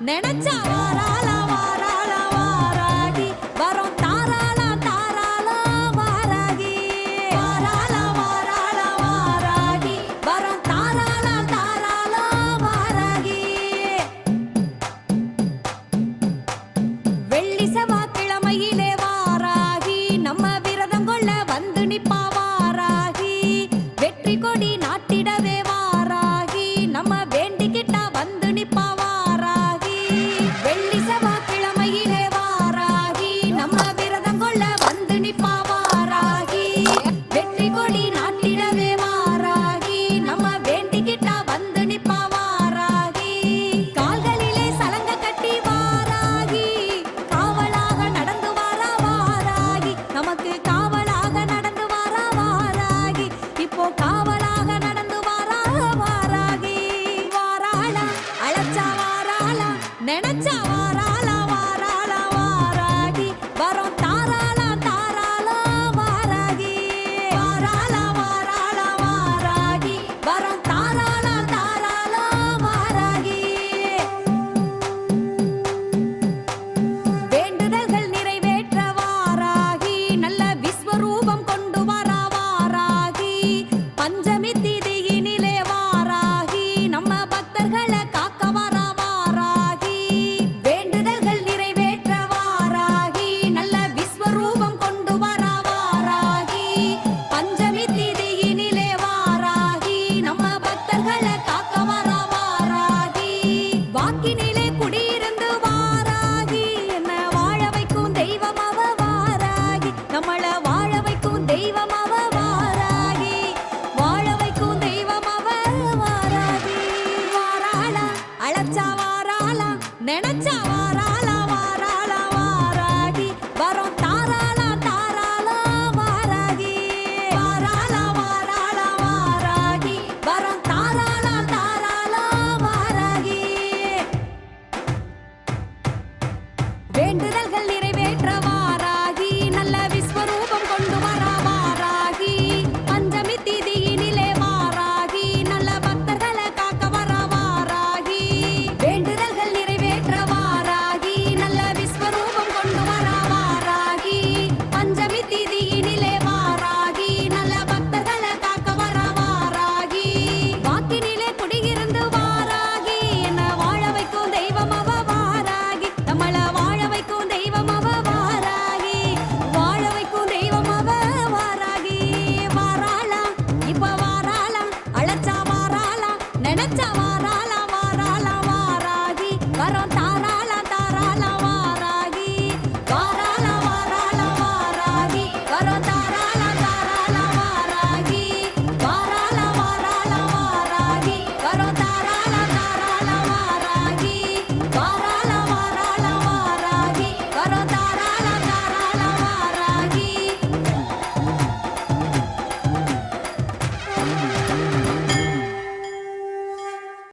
நினைச்சா வாராள வாராள வாராகி வரோம் தாராள தாராள வாராகி வாராள வாராள வாராகி வரோம் தாராள தாராள வாராகி வெள்ளி செவ்வாய்க்கிழமையிலே வாராகி நம்ம விரதம் கொள்ள வந்து நிப்பா வாராகி வெற்றி கொடி நாட்டிடவே வாராகி நம்ம வேண்டிக்கிட்டா வந்து நிப்பா நினைச்சா வாராள வாராள வாராகி வரோம் தாராள தாராள வாராகி வாராள வாராள வாராகி வரோம் தாராள தாராள வாராகி வேண்டுதல்கள் நிறைவேற்ற வாராகி நல்ல விஸ்வரூபம் கொண்டு வர வாராகி பஞ்சமி திதியினிலே வாராகி நம்ம பக்தர்களை காக்க வர வாக்கினிலே குடியிருந்து வாராகி என்ன வாழ வைக்கும் தெய்வம் அவ வாராகி நம்மள வாழ வைக்கும் தெய்வம் அவ வாராகி வாழ வைக்கும் தெய்வம் அவ வாராகி வாராள அழைச்சா வாராள நினைச்சா